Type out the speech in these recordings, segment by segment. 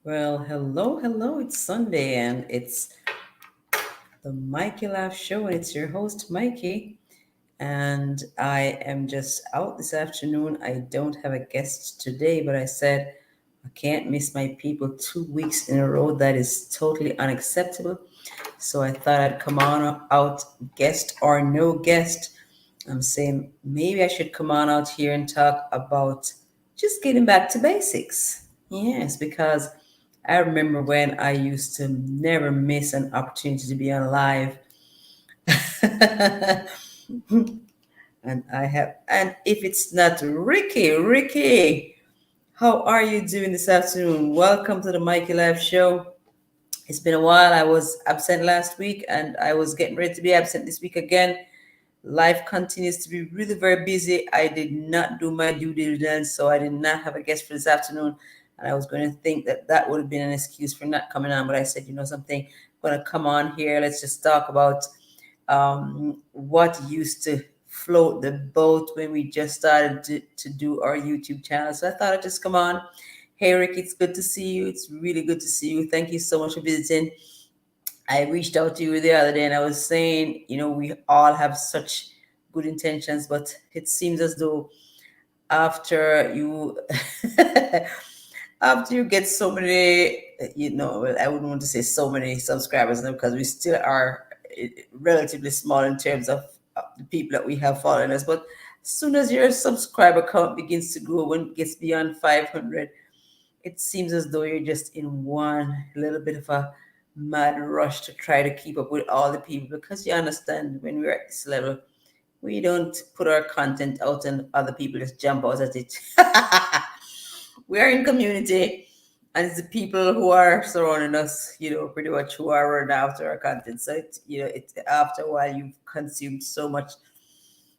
Well, hello. It's Sunday and it's the Mikey Laugh Show, and it's your host, Mikey. And I am just out this afternoon. I don't have a guest today, but I said I can't miss my people 2 weeks in a row. That is totally unacceptable. So I thought I'd come on out, guest or no guest. I'm saying maybe I should come on out here and talk about just getting back to basics. Yes, because I remember when I used to never miss an opportunity to be on live. And if it's not Ricky, how are you doing this afternoon? Welcome to the Mikey Live Show. It's been a while. I was absent last week and I was getting ready to be absent this week again. Life continues to be really very busy. I did not do my due diligence, so I did not have a guest for this afternoon. And I was going to think that that would have been an excuse for not coming on, but I said, you know something, I'm going to come on here. Let's just talk about what used to float the boat when we just started to do our YouTube channel. So I thought I'd just come on. Hey, Rick, it's good to see you. It's really good to see you. Thank you so much for visiting. I reached out to you the other day and I was saying, we all have such good intentions, but it seems as though after you after you get so many, well, I wouldn't want to say so many subscribers now because we still are relatively small in terms of the people that we have following us. But as soon as your subscriber count begins to grow, when it gets beyond 500, it seems as though you're just in one little bit of a mad rush to try to keep up with all the people because you understand when we're at this level, we don't put our content out and other people just jump out at it. We are in community and it's the people who are surrounding us, pretty much who are running after our content. So it after a while you've consumed so much,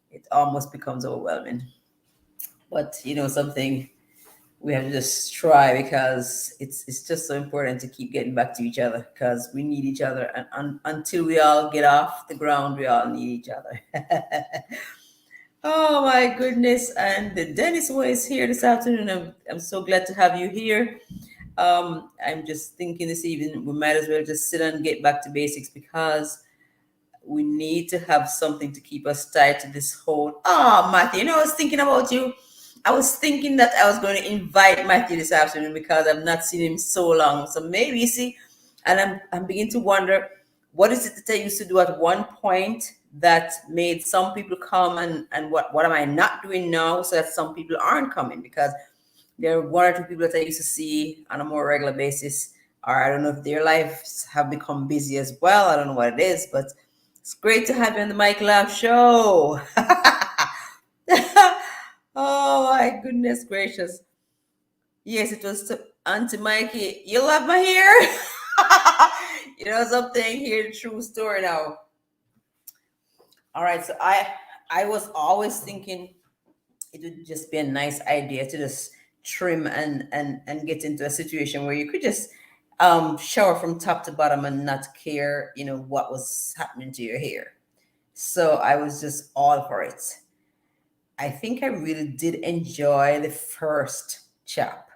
it almost becomes overwhelming. But something, we have to just try because it's just so important to keep getting back to each other because we need each other, and until we all get off the ground, we all need each other. Oh my goodness! And Dennis was here this afternoon. I'm so glad to have you here. I'm just thinking this evening we might as well just sit and get back to basics because we need to have something to keep us tied to this whole. Oh, Matthew, I was thinking about you. I was thinking that I was going to invite Matthew this afternoon because I've not seen him so long. So maybe, you see, and I'm beginning to wonder what is it that I used to do at one point that made some people come, and what am I not doing now so that some people aren't coming? Because there are one or two people that I used to see on a more regular basis, or I don't know if their lives have become busy as well. I don't know what it is, but it's great to have you on the Mike Lab Show. Oh my goodness gracious. Yes, it was to Auntie Mikey. You love my hair? Something here, the true story now. All right, so I was always thinking it would just be a nice idea to just trim and get into a situation where you could just shower from top to bottom and not care, what was happening to your hair. So I was just all for it. I think I really did enjoy the first chop.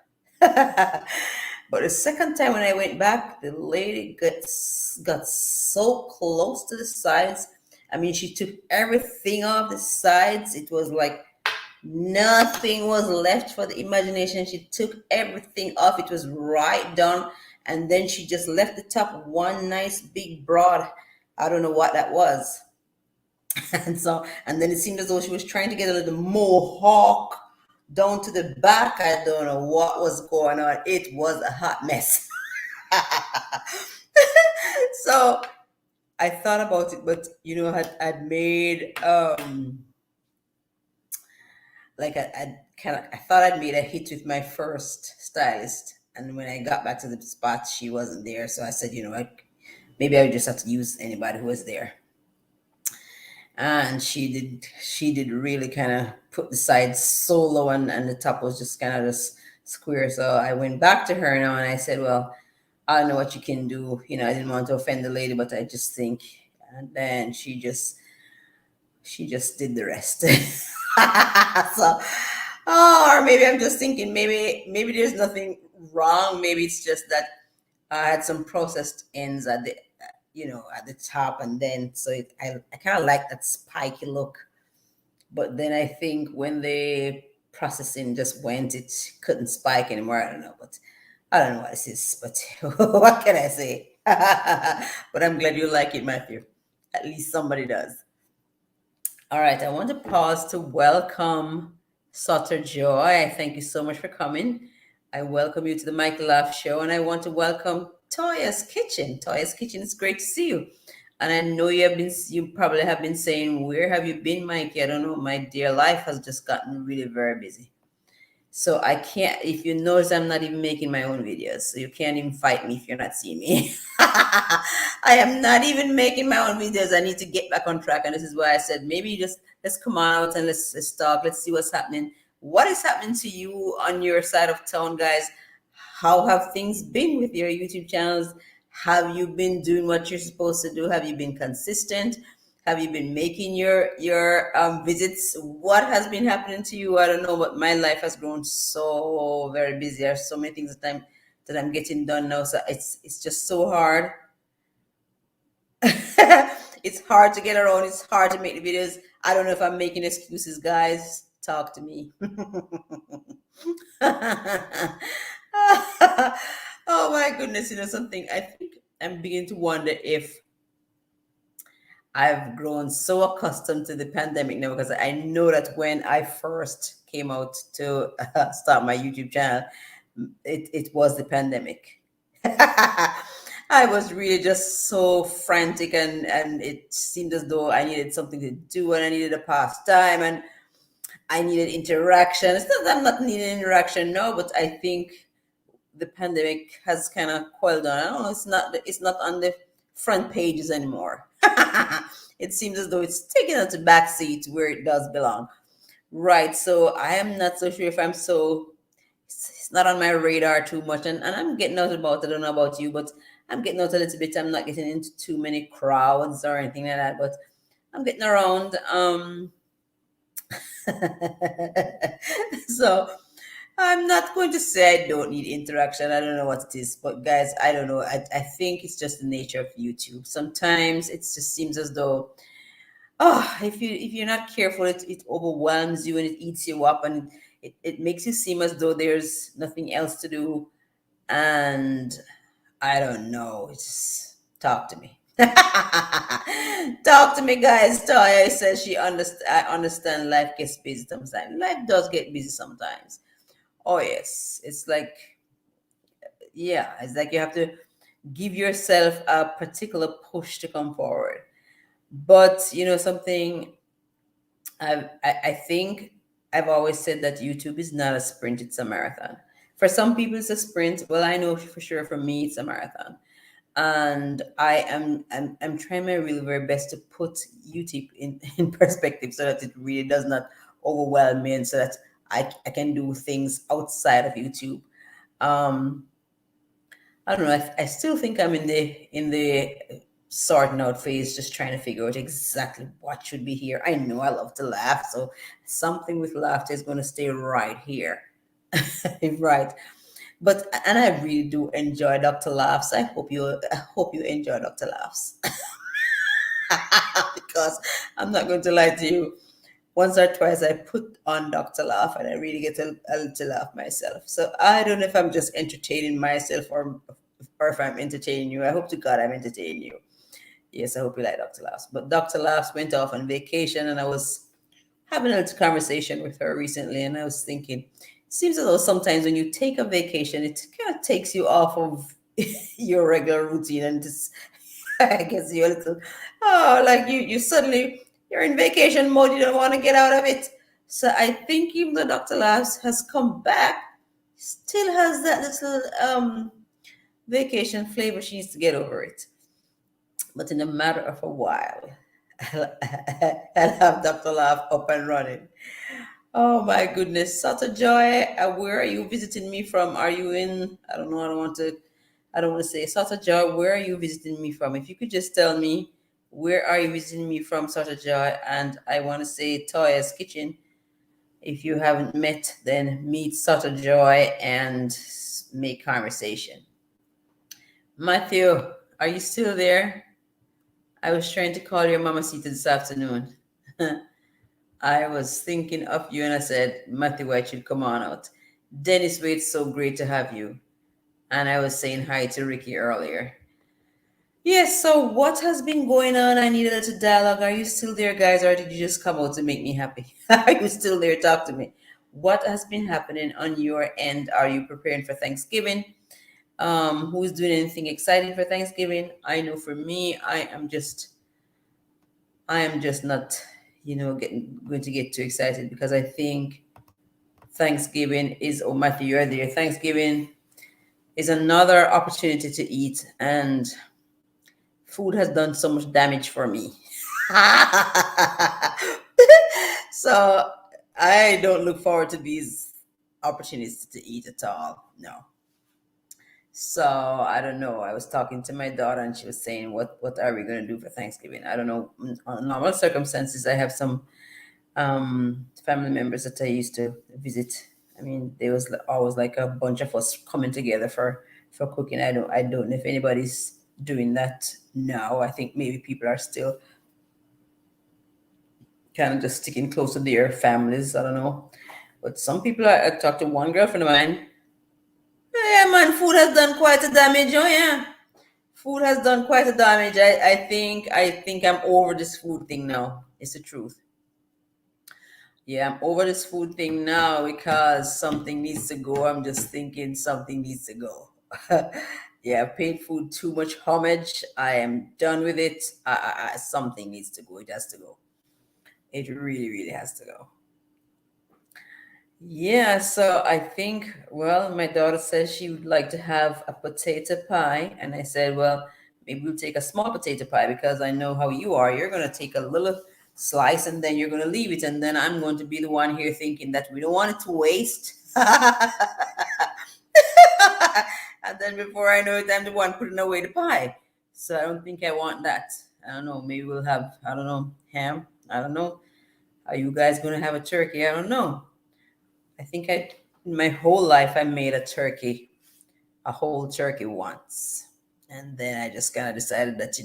But the second time when I went back, the lady got so close to the sides. I mean, she took everything off the sides. It was like nothing was left for the imagination. She took everything off. It was right down. And then she just left the top one nice big broad. I don't know what that was. And then it seemed as though she was trying to get a little mohawk down to the back. I don't know what was going on. It was a hot mess. So I thought about it, but I'd made like I thought I'd made a hit with my first stylist, and when I got back to the spot, she wasn't there. So I said, maybe I would just have to use anybody who was there. And she did really kind of put the sides so low, and the top was just kind of just square. So I went back to her now and I said, well, I don't know what you can do. I didn't want to offend the lady, but I just think. And then she just did the rest. So Oh, or maybe I'm just thinking maybe there's nothing wrong. Maybe it's just that I had some processed ends at the at the top, and then so I kind of like that spiky look. But then I think when the processing just went, it couldn't spike anymore. I don't know, but I don't know what this is. But what can I say? But I'm glad you like it, Matthew. At least somebody does. All right, I want to pause to welcome Sutter Joy. Thank you so much for coming. I welcome you to the Mike Laugh Show, and I want to welcome Toya's Kitchen. Toya's Kitchen, it's great to see you. And I know you probably have been saying, where have you been, Mikey? I don't know. My dear, life has just gotten really very busy. So I can't, if you notice, I'm not even making my own videos. So you can't even fight me if you're not seeing me. I am not even making my own videos. I need to get back on track. And this is why I said, maybe just let's come out and let's talk. Let's see what's happening. What is happening to you on your side of town, guys? How have things been with your YouTube channels? Have you been doing what you're supposed to do? Have you been consistent? Have you been making your visits? What has been happening to you? I don't know, but my life has grown so very busy. There's so many things that I'm getting done now. So it's just so hard. It's hard to get around. It's hard to make the videos. I don't know if I'm making excuses, guys. Talk to me. Oh my goodness, something. I think I'm beginning to wonder if I've grown so accustomed to the pandemic now, because I know that when I first came out to start my YouTube channel, it was the pandemic. I was really just so frantic, and it seemed as though I needed something to do, and I needed a pastime, and I needed interaction. It's not that I'm not needing interaction now, but I think the pandemic has kind of coiled down. I don't know. It's not on the front pages anymore. It seems as though it's taken out the back seat where it does belong. Right. So I am not so sure if I'm so. It's not on my radar too much, and I'm getting out about it. I don't know about you, but I'm getting out a little bit. I'm not getting into too many crowds or anything like that, but I'm getting around. So I'm not going to say I don't need interaction. I don't know what it is, but guys, I don't know. I think it's just the nature of YouTube. Sometimes it just seems as though, if you're not careful, it overwhelms you and it eats you up, and it makes you seem as though there's nothing else to do. And I don't know. It's talk to me. Talk to me, guys. Toya says I understand life gets busy sometimes. Life does get busy sometimes. Oh yes, it's like, yeah, it's like you have to give yourself a particular push to come forward. But something, I think I've always said that YouTube is not a sprint; it's a marathon. For some people, it's a sprint. Well, I know for sure for me, it's a marathon, and I'm trying my really very best to put YouTube in perspective so that it really does not overwhelm me, and so that I can do things outside of YouTube. Um, I don't know. I still think I'm in the sorting out phase, just trying to figure out exactly what should be here. I know I love to laugh, so something with laughter is going to stay right here, right? But and I really do enjoy Dr. Laughs. I hope you enjoy Dr. Laughs. Because I'm not going to lie to you. Once or twice I put on Dr. Laugh, and I really get a little laugh myself. So I don't know if I'm just entertaining myself, or if I'm entertaining you. I hope to God I'm entertaining you. Yes, I hope you like Dr. Laughs. But Dr. Laughs went off on vacation, and I was having a little conversation with her recently, and I was thinking, it seems as though sometimes when you take a vacation, it kind of takes you off of your regular routine, and just I guess you're a little, like you suddenly you're in vacation mode. You don't want to get out of it. So I think even though Dr. Labs has come back, still has that little vacation flavor. She needs to get over it. But in a matter of a while, I'll have Dr. Laugh up and running. Oh my goodness, such a joy. Where are you visiting me from? Are you in? I don't know. I don't want to say such a joy. Where are you visiting me from? If you could just tell me, where are you visiting me from, such a joy? And I want to say Toya's Kitchen. If you haven't met, then meet Sutter Joy and make conversation. Matthew, are you still there? I was trying to call your mamacita this afternoon. I was thinking of you and I said, Matthew White should come on out. Dennis Waits, so great to have you. And I was saying hi to Ricky earlier. Yes, so what has been going on? I need a little dialogue. Are you still there, guys, or did you just come out to make me happy? Are you still there? Talk to me. What has been happening on your end? Are you preparing for Thanksgiving? Who's doing anything exciting for Thanksgiving? I know for me, I am just not, going to get too excited because I think Thanksgiving is, oh, Matthew, you're there. Thanksgiving is another opportunity to eat, and food has done so much damage for me. So I don't look forward to these opportunities to eat at all. No. So I don't know. I was talking to my daughter and she was saying, what are we going to do for Thanksgiving? I don't know. On normal circumstances, I have some family members that I used to visit. I mean, there was always like a bunch of us coming together for cooking. I don't know if anybody's doing that now. I think maybe people are still kind of just sticking close to their families. I don't know. But some people, I talked to one girlfriend of mine. Yeah, man, food has done quite a damage. Oh yeah, food has done quite a damage. I think I'm over this food thing now. It's the truth. Yeah, I'm over this food thing now because something needs to go. I'm just thinking something needs to go. Yeah, I paid food too much homage. I am done with it. Something needs to go. It has to go. It really, really has to go. Yeah, so I think, well, my daughter says she would like to have a potato pie. And I said, well, maybe we'll take a small potato pie because I know how you are. You're going to take a little slice and then you're going to leave it. And then I'm going to be the one here thinking that we don't want it to waste. And then before I know it, I'm the one putting away the pie. So I don't think I want that. I don't know. Maybe we'll have, I don't know, ham. I don't know. Are you guys going to have a turkey? I don't know. I think in my whole life, I made a whole turkey once. And then I just kind of decided that,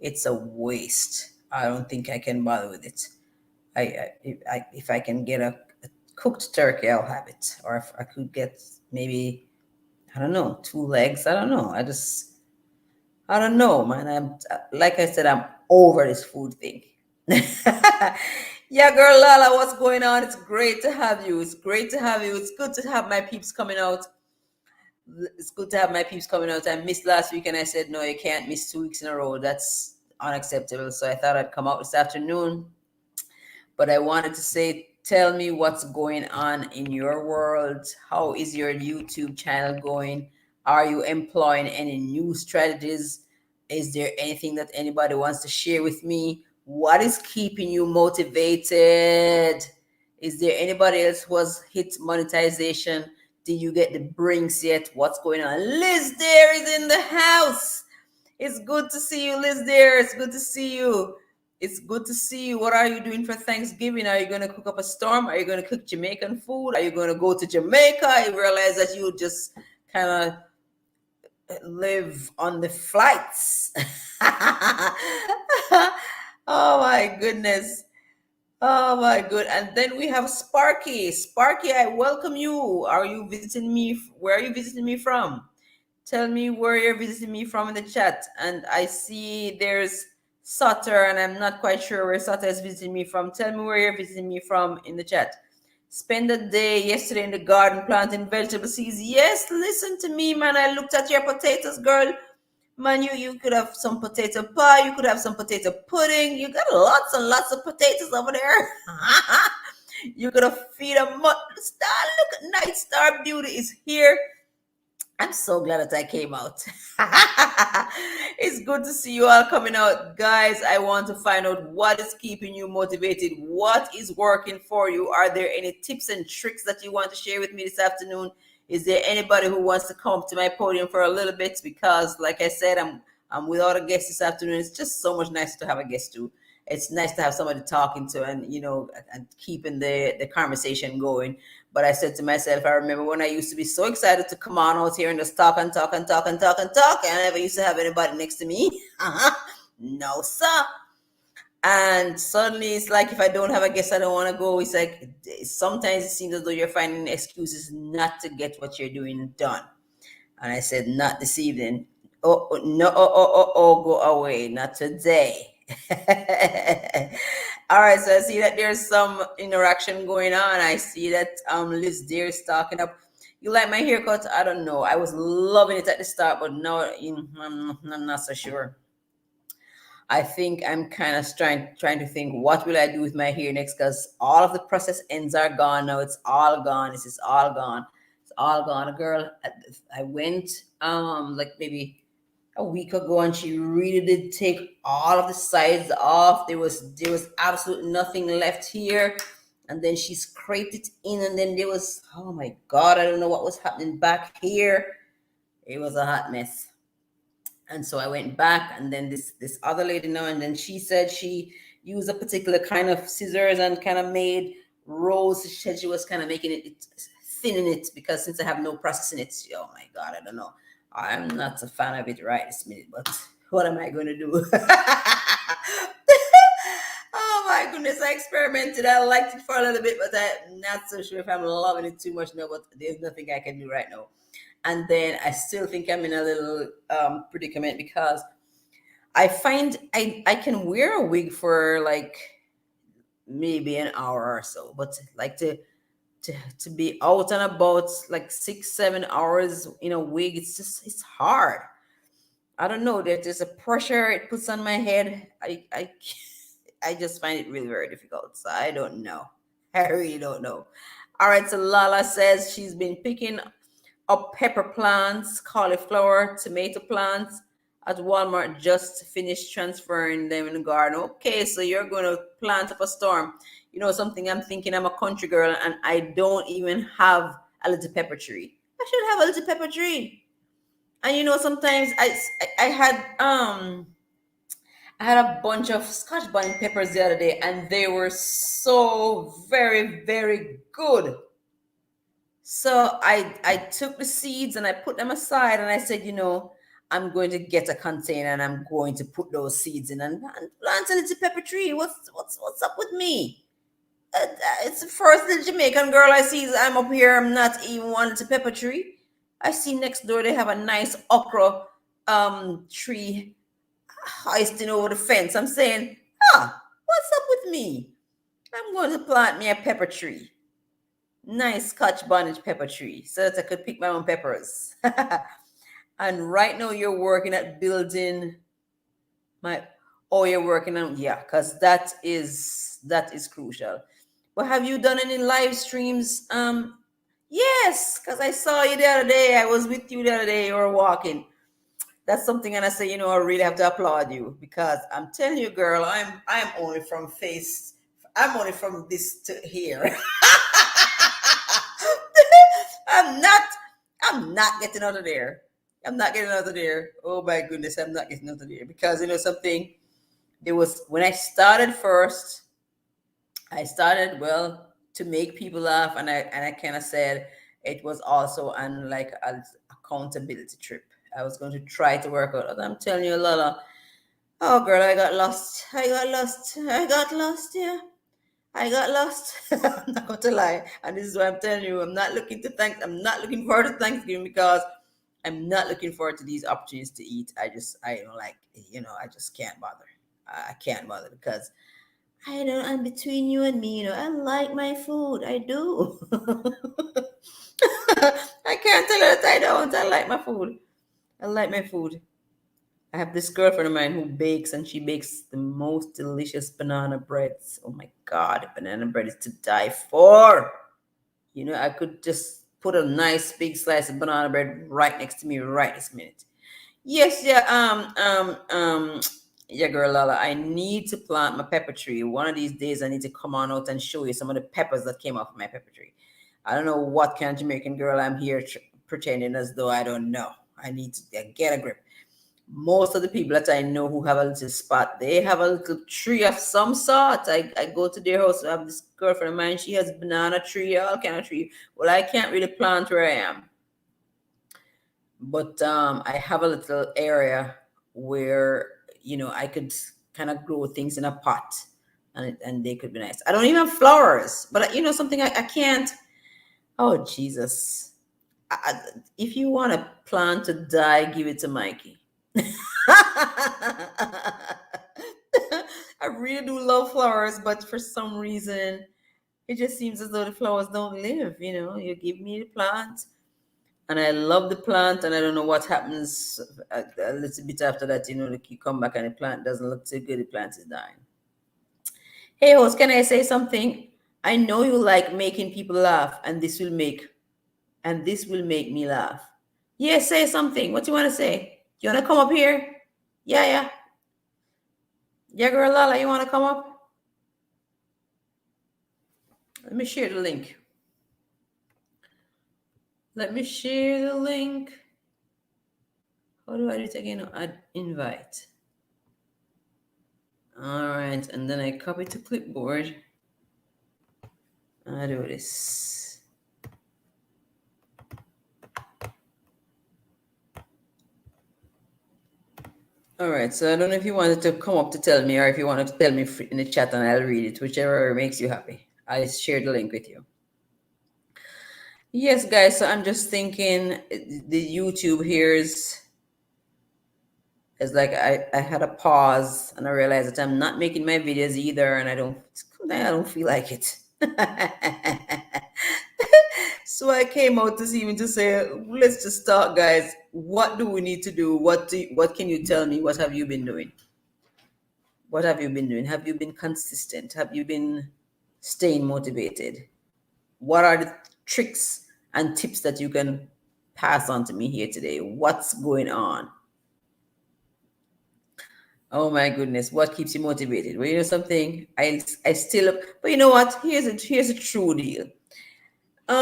it's a waste. I don't think I can bother with it. If I can get a cooked turkey, I'll have it. Or if I could get maybe, I don't know, two legs. I don't know. I don't know, man. Like I said, I'm over this food thing. Yeah, girl Lala, what's going on? It's great to have you. It's great to have you. It's good to have my peeps coming out. It's good to have my peeps coming out. I missed last week and I said, no, you can't miss 2 weeks in a row. That's unacceptable. So I thought I'd come out this afternoon. But I wanted to say, tell me what's going on in your world. How is your YouTube channel going? Are you employing any new strategies? Is there anything that anybody wants to share with me? What is keeping you motivated? Is there anybody else who has hit monetization? Did you get the brinks yet? What's going on? Liz there is in the house. It's good to see you, Liz there. It's good to see you. It's good to see you. What are you doing for Thanksgiving? Are you going to cook up a storm? Are you going to cook Jamaican food? Are you going to go to Jamaica? I realize that you just kind of live on the flights. Oh my goodness. Oh my good. And then we have Sparky. Sparky, I welcome you. Are you visiting me? Where are you visiting me from? Tell me where you're visiting me from in the chat. And I see there's Sutter, and I'm not quite sure where Sutter is visiting me from. Tell me where you're visiting me from in the chat. Spend the day yesterday in the garden planting vegetable seeds. Yes, listen to me, man. I looked at your potatoes, girl. Man, you could have some potato pie. You could have some potato pudding. You got lots and lots of potatoes over there. You could have feed a star. Look, Night Star Beauty is here. I'm so glad that I came out. It's good to see you all coming out. Guys, I want to find out what is keeping you motivated. What is working for you? Are there any tips and tricks that you want to share with me this afternoon? Is there anybody who wants to come to my podium for a little bit? Because like I said, I'm without a guest this afternoon. It's just so much nicer to have a guest too. it's nice to have somebody talking to, and and keeping the conversation going. But I said to myself, I remember when I used to be so excited to come on out here and just talk and talk and talk and talk and talk, and I never used to have anybody next to me. No, sir. And suddenly it's like if I don't have a guest, I don't want to go. It's like sometimes it seems as though you're finding excuses not to get what you're doing done. And I said, not this evening. Oh, no, go away. Not today. All right, so I see that there's some interaction going on. I see that Liz Deer is talking up. You like my haircut? I don't know. I was loving it at the start, but now I'm not so sure. I think I'm kind of trying to think what will I do with my hair next, because all of the process ends are gone now. It's all gone. This is all gone. It's all gone. A girl, I went like maybe a week ago, and she really did take all of the sides off. There was absolutely nothing left here, and then she scraped it in, and then there was, oh my God, I don't know what was happening back here. It was a hot mess. And so I went back, and then this other lady now, and then she said she used a particular kind of scissors and kind of made rolls. She said she was kind of making it thinning it, because since I have no process in it, oh my God, I don't know. I'm not a fan of it right this minute, but what am I going to do? Oh my goodness, I experimented. I liked it for a little bit, but I'm not so sure if I'm loving it too much now, but there's nothing I can do right now. And then I still think I'm in a little predicament, because I find I can wear a wig for like maybe an hour or so, but like to be out and about like 6-7 hours in a wig, it's hard. I don't know. There's a pressure it puts on my head. I just find it really very difficult. So I don't know. I really don't know. All right. So Lala says she's been picking up pepper plants, cauliflower, tomato plants at Walmart. Just finished transferring them in the garden. Okay, so you're going to plant up a storm. You know something? I'm thinking I'm a country girl, and I don't even have a little pepper tree. I should have a little pepper tree. And sometimes I had a bunch of Scotch bonnet peppers the other day, and they were so very, very good. So I took the seeds and I put them aside, and I said, I'm going to get a container, and I'm going to put those seeds in and plant a little pepper tree. What's up with me? It's the first little Jamaican girl I see. I'm up here. I'm not even one little pepper tree. I see next door they have a nice okra tree hoisting over the fence. I'm saying, what's up with me? I'm going to plant me a pepper tree. Nice Scotch bonnet pepper tree, so that I could pick my own peppers. And right now you're working at building you're working on, yeah, because that is crucial. But have you done any live streams? Yes, because I saw you the other day. I was with you the other day. You were walking. That's something, and I say, I really have to applaud you, because I'm telling you, girl, I'm only from this to here. I'm not I'm not getting out of there. I'm not getting out of there. Oh my goodness, I'm not getting out of there, because something. There was when I started first. I started well to make people laugh, and I kind of said it was also on like an accountability trip. I was going to try to work out. And I'm telling you, Lola. Oh girl, I got lost. I got lost. I got lost. Yeah. I got lost. I'm not going to lie. And this is why I'm telling you, I'm not looking forward to Thanksgiving, because I'm not looking forward to these opportunities to eat. I don't like, I just can't bother. I can't bother, because I don't, and between you and me, I like my food. I do. I can't tell her that I don't. I like my food. I like my food. I have this girlfriend of mine who bakes, and she bakes the most delicious banana breads. Oh my God, banana bread is to die for. I could just put a nice big slice of banana bread right next to me right this minute. Yes, yeah, yeah, girl Lala, I need to plant my pepper tree. One of these days I need to come on out and show you some of the peppers that came off my pepper tree. I don't know what kind of Jamaican girl I'm here pretending as though I don't know. I need to get a grip. Most of the people that I know who have a little spot, they have a little tree of some sort. I go to their house. I have this girlfriend of mine. She has banana tree, all kind of tree. Well, I can't really plant where I am, but I have a little area where I could kind of grow things in a pot, and they could be nice. I don't even have flowers, but something I can't. Oh Jesus! If you want a plant to die, give it to Mikey. I really do love flowers, but for some reason, it just seems as though the flowers don't live. You give me the plant, and I love the plant, and I don't know what happens a little bit after that. You come back and the plant doesn't look so good. The plant is dying. Hey, host, can I say something? I know you like making people laugh, and this will make me laugh. Yeah, say something. What you want to say? You want to come up here? Yeah, yeah. Yeah, girl Lala, you want to come up? Let me share the link. Let me share the link. How do I do it again? Add invite. All right, and then I copy to clipboard. I do this. All right, so I don't know if you wanted to come up to tell me, or if you wanted to tell me in the chat and I'll read it, whichever makes you happy. I shared the link with you. Yes, guys, so I'm just thinking the YouTube here is like I had a pause and I realized that I'm not making my videos either, and I don't feel like it. So I came out this evening to say, let's just start, guys. What do we need to do? What can you tell me? What have you been doing? What have you been doing? Have you been consistent? Have you been staying motivated? What are the tricks and tips that you can pass on to me here today? What's going on? Oh my goodness, what keeps you motivated? Well, something, I still, but you know what? Here's a true deal. I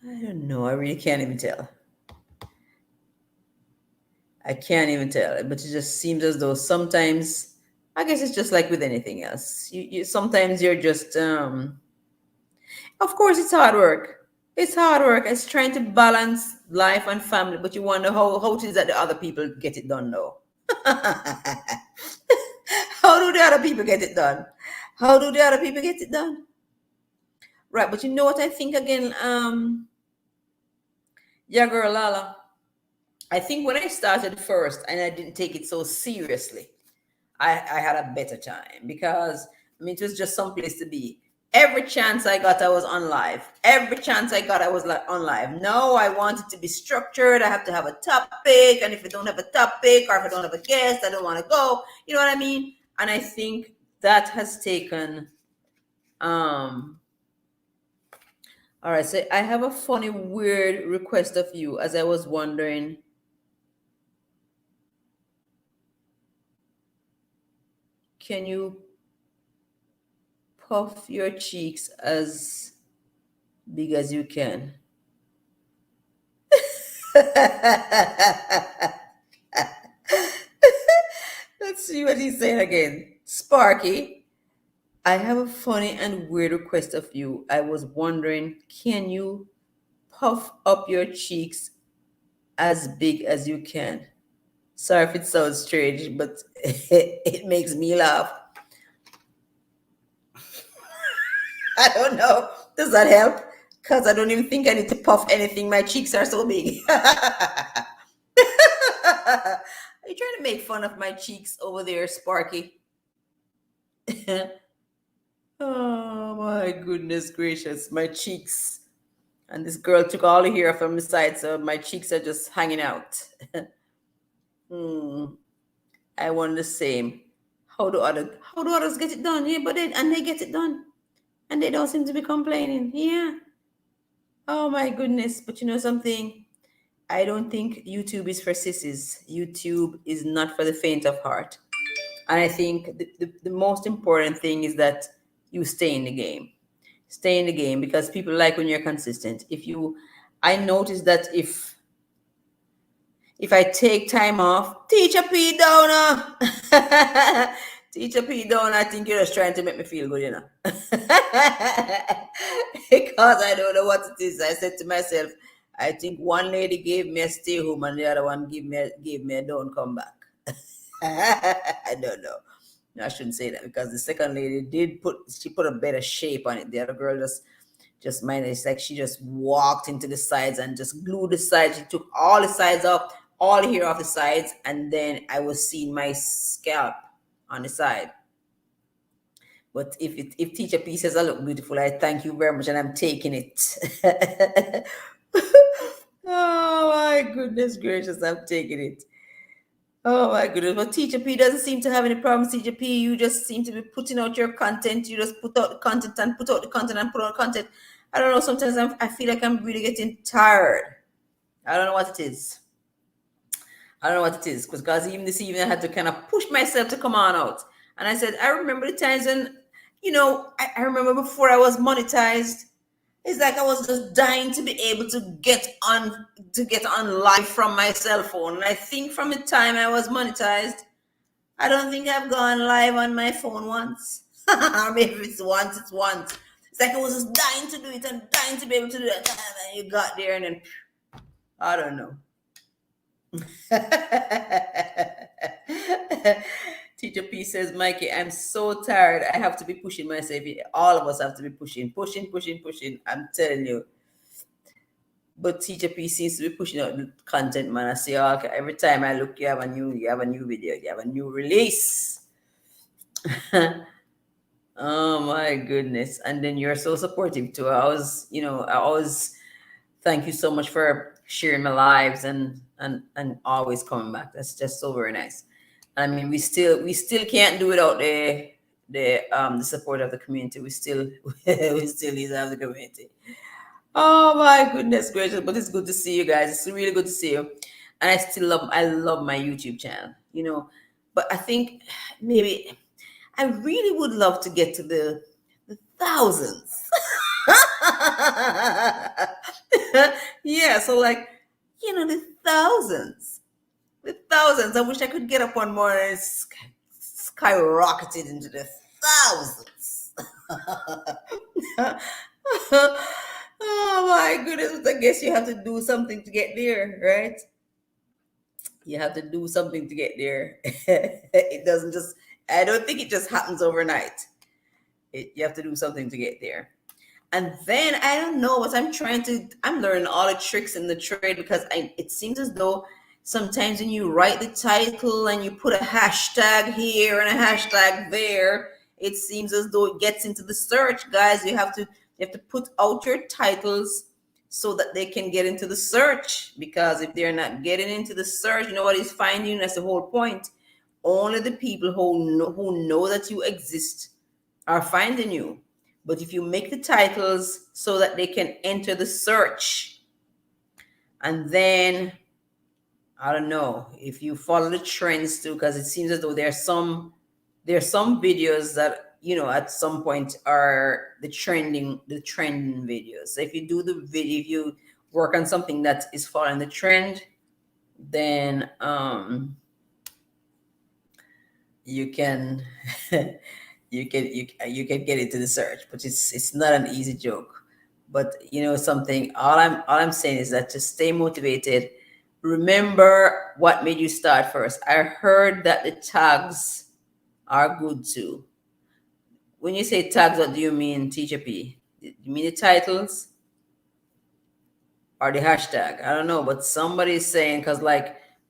don't know. I really can't even tell. I can't even tell. But it just seems as though sometimes, I guess it's just like with anything else. You sometimes you're just of course it's hard work. It's hard work. It's trying to balance life and family, but you wonder how it is that the other people get it done though. How do the other people get it done? How do the other people get it done? Right, but you know what I think again? Yeah, girl Lala. I think when I started first and I didn't take it so seriously, I had a better time, because it was just some place to be. Every chance I got, I was on live. Every chance I got, I was like on live. No, I want it to be structured. I have to have a topic, and if I don't have a topic, or if I don't have a guest, I don't want to go. You know what I mean? And I think that has taken. All right, so I have a funny, weird request of you, as I was wondering. Can you puff your cheeks as big as you can? Let's see what he's saying again. Sparky, I have a funny and weird request of you. I was wondering, can you puff up your cheeks as big as you can? Sorry if it sounds strange, but it makes me laugh. I don't know. Does that help? Because I don't even think I need to puff anything. My cheeks are so big. Are you trying to make fun of my cheeks over there, Sparky? Oh my goodness gracious, my cheeks. And this girl took all the hair from the side, so my cheeks are just hanging out. I want the same. How do others get it done? Yeah, but they get it done. And they don't seem to be complaining. Yeah. Oh my goodness. But you know something? I don't think YouTube is for sissies. YouTube is not for the faint of heart. And I think the most important thing is that you stay in the game. Stay in the game, because people like when you're consistent. If you I noticed that if I take time off, teacher P Downer, teacher P Downer, I think you're just trying to make me feel good, you know. Because I don't know what it is. I said to myself, I think one lady gave me a stay home and the other one gave me a don't come back. I don't know. No, I shouldn't say that because the second lady she put a better shape on it. The other girl just mine. It's like she just walked into the sides and just glued the sides. She took all the sides up, all the hair off the sides, and then I was seeing my scalp on the side. But if teacher P says I look beautiful, I thank you very much, and I'm taking it. Oh my goodness gracious, I'm taking it. Oh my goodness. But teacher P doesn't seem to have any problems. Teacher P, you just seem to be putting out your content. You just put out the content and put out the content and put out the content. I don't know. Sometimes I feel like I'm really getting tired. I don't know what it is. I don't know what it is. Because even this evening I had to kind of push myself to come on out. And I said, I remember the times when, I remember before I was monetized. It's like I was just dying to be able to get on live from my cell phone. And I think from the time I was monetized, I don't think I've gone live on my phone once. Maybe if it's once, it's once. It's like I was just dying to do it and dying to be able to do it. And you got there and then I don't know. Teacher P says, Mikey, I'm so tired. I have to be pushing myself. All of us have to be pushing. I'm telling you. But Teacher P seems to be pushing out the content, man. I say, okay, every time I look, you have a new video, you have a new release. Oh my goodness. And then you're so supportive too. I always thank you so much for sharing my lives and always coming back. That's just so very nice. I mean, we still can't do without the support of the community. We still need to have the community. Oh my goodness gracious! But it's good to see you guys. It's really good to see you. And I love my YouTube channel. But I think maybe I really would love to get to the thousands. Yeah, so like the thousands. The thousands. I wish I could get up one morning and skyrocketed into the thousands. Oh my goodness. I guess you have to do something to get there, right? You have to do something to get there. It doesn't I don't think it just happens overnight. You have to do something to get there. And then I don't know what I'm learning all the tricks in the trade because it seems as though sometimes when you write the title and you put a hashtag here and a hashtag there, it seems as though it gets into the search. Guys, you have to put out your titles so that they can get into the search, because if they're not getting into the search, you know what is finding? That's the whole point. Only the people who know that you exist are finding you. But if you make the titles so that they can enter the search, and then I don't know if you follow the trends too, because it seems as though there are some videos that at some point are the trending videos. So if you do the video, if you work on something that is following the trend, then you can you can get into the search. But it's not an easy joke. But something, all I'm saying is that to stay motivated, remember what made you start first. I heard that the tags are good too. When you say tags, what do you mean, Teacher P? You mean the titles or the hashtag? I don't know, but somebody's saying, and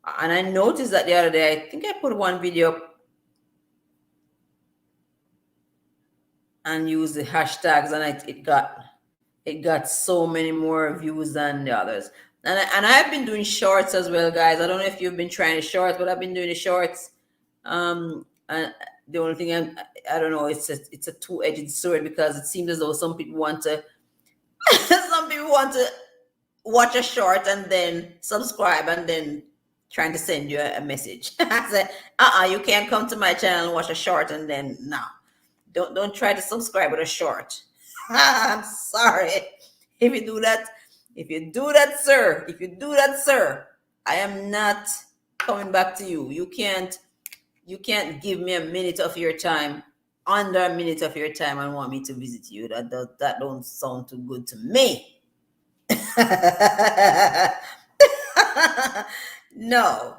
I noticed that the other day, I think I put one video up and used the hashtags, and it got so many more views than the others. And I've been doing shorts as well, guys. I don't know if you've been trying the shorts, but I've been doing the shorts. And the only thing I don't know, it's a two-edged sword, because it seems as though some people want to watch a short and then subscribe and then trying to send you a message. I said, you can't come to my channel and watch a short and then no. Don't try to subscribe with a short. I'm sorry. If you do that, If you do that, sir, if you do that, sir, I am not coming back to you. You can't give me a minute of your time, under a minute of your time, and want me to visit you. That don't sound too good to me. No.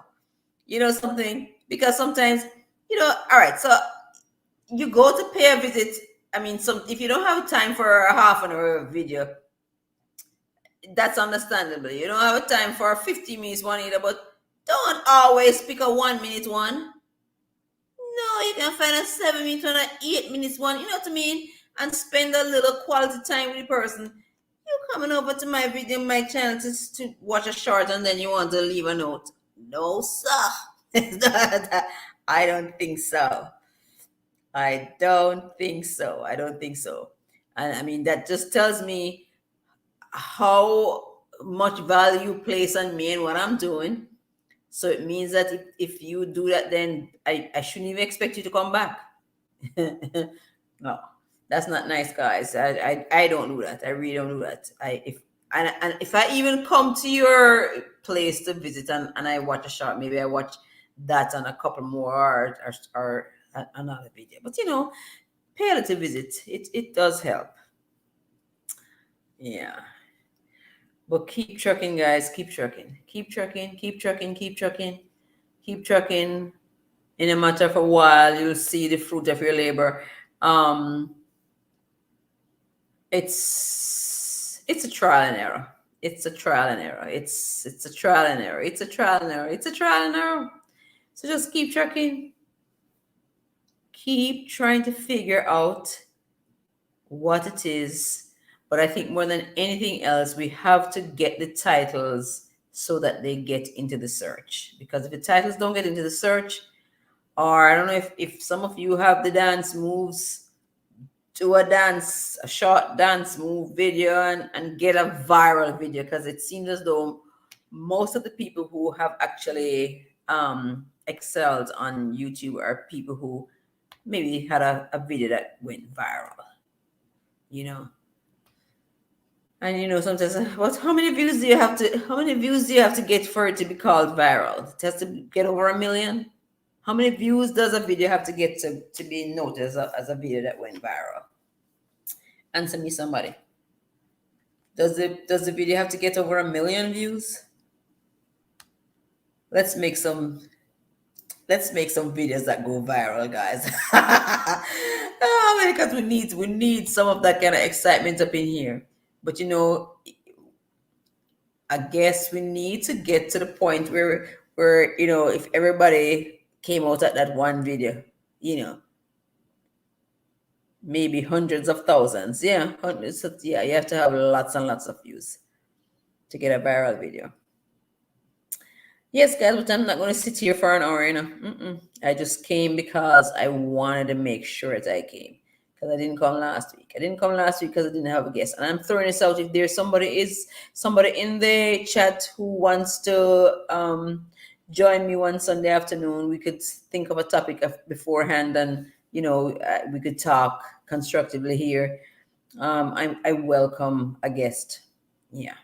You know something? Because sometimes, all right, so you go to pay a visit. I mean, if you don't have time for a half an hour video, that's understandable. You don't have a time for a 50 minutes one either, but don't always pick a 1 minute one. No, you can find a 7 minute one, an 8 minutes one, you know what I mean? And spend a little quality time with the person. You coming over to my video, my channel to watch a short, and then you want to leave a note. No, sir. I don't think so. I don't think so. I don't think so. And I mean, that just tells me how much value you place on me and what I'm doing. So it means that if you do that, then I shouldn't even expect you to come back. No, that's not nice, guys. I don't do that. I really don't do that. And if I even come to your place to visit and I watch a short, maybe I watch that and a couple more or another video. But pay a little visit. It does help. Yeah. But keep trucking, guys. Keep trucking. Keep trucking. Keep trucking. Keep trucking. Keep trucking. In a matter of a while, you'll see the fruit of your labor. It's a trial and error. It's a trial and error. It's a trial and error. It's a trial and error. It's a trial and error. So just keep trucking. Keep trying to figure out what it is. But I think more than anything else, we have to get the titles so that they get into the search. Because if the titles don't get into the search, or I don't know if some of you have the dance moves, do a short dance move video and get a viral video, because it seems as though most of the people who have actually excelled on YouTube are people who maybe had a video that went viral, And sometimes, what? How many views do you have to get for it to be called viral? It has to get over 1 million. How many views does a video have to get to be noticed as a video that went viral? Answer me, somebody. Does the video have to get over 1 million views? Let's make some videos that go viral, guys. Because we need some of that kind of excitement up in here. But I guess we need to get to the point where if everybody came out at that one video, maybe hundreds of thousands. Yeah, hundreds of, you have to have lots and lots of views to get a viral video. Yes, guys, but I'm not going to sit here for an hour. I just came because I wanted to make sure that I came, because I didn't come last week. I didn't come last week because I didn't have a guest. And I'm throwing this out. If there's somebody in the chat who wants to join me one Sunday afternoon, we could think of a topic beforehand, and we could talk constructively here. I welcome a guest. Yeah.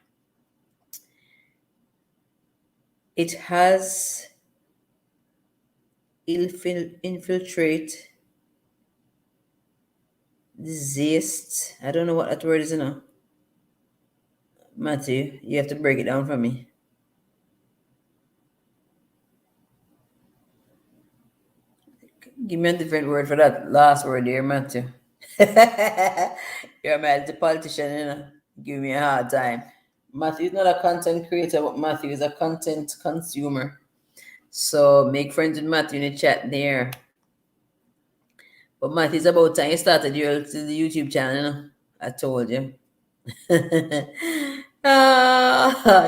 It has infiltrate the zest. I don't know what that word is, Matthew, you have to break it down for me. Give me a different word for that last word there, Matthew. You're mad at the politician, Give me a hard time. Matthew is not a content creator, but Matthew is a content consumer. So make friends with Matthew in the chat there. But Matthew, it's about time you started the YouTube channel. I told you.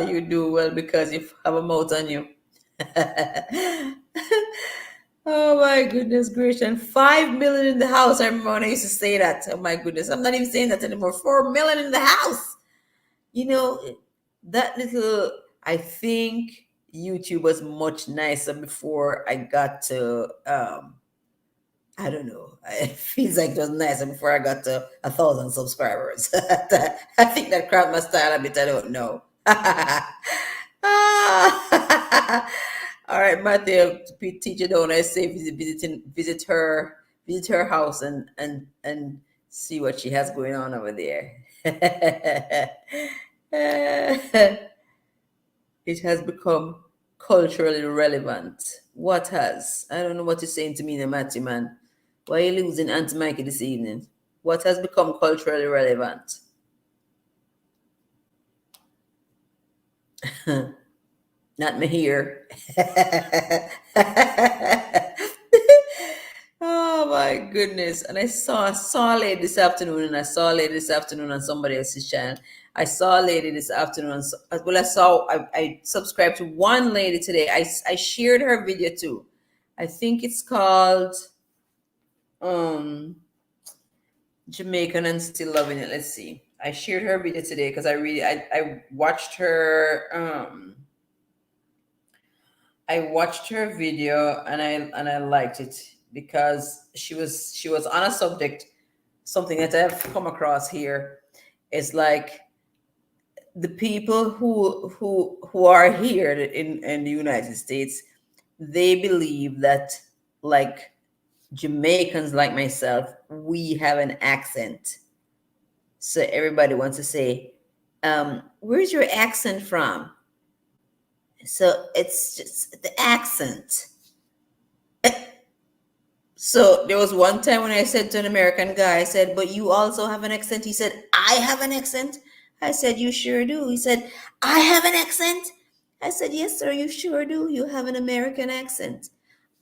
You do well because you have a mouth on you. Oh my goodness gracious. 5 million in the house. I remember when I used to say that. Oh my goodness. I'm not even saying that anymore. 4 million in the house. That little, I think YouTube was much nicer before I got to I don't know. It feels like it was nicer before I got to 1,000 subscribers. I think that cramped my style a bit. I don't know. Ah. All right, Matthew, teacher don't I say visit her house and see what she has going on over there. It has become culturally relevant. What has? I don't know what you're saying to me, now, Matthew, man. Why are you losing Auntie Mikey this evening? What has become culturally relevant? Not me here. Oh my goodness. And I saw a lady this afternoon, and I saw a lady this afternoon on somebody else's channel. I saw a lady this afternoon. Well, I subscribed to one lady today. I shared her video too. I think it's called um Jamaican and Still Loving It. Let's see. I shared her video today because I watched her I watched her video, and I liked it because she was on a subject, something that I've come across here. It's like the people who are here in the United States, they believe that, like, Jamaicans like myself, we have an accent. So everybody wants to say, where's your accent from? So it's just the accent. So there was one time when I said to an American guy, I said, but you also have an accent. He said, I have an accent. I said, you sure do. He said, I have an accent. I said, yes, sir, you sure do. You have an American accent.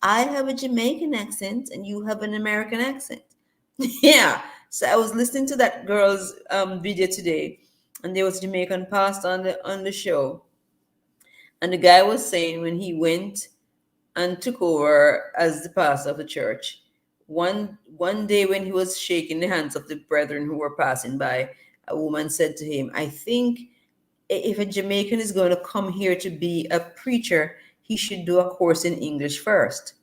I have a Jamaican accent, and you have an American accent. Yeah. So I was listening to that girl's video today, and there was Jamaican pastor on the show, and the guy was saying when he went and took over as the pastor of the church. One day when he was shaking the hands of the brethren who were passing by, a woman said to him, I think if a Jamaican is going to come here to be a preacher, he should do a course in English first.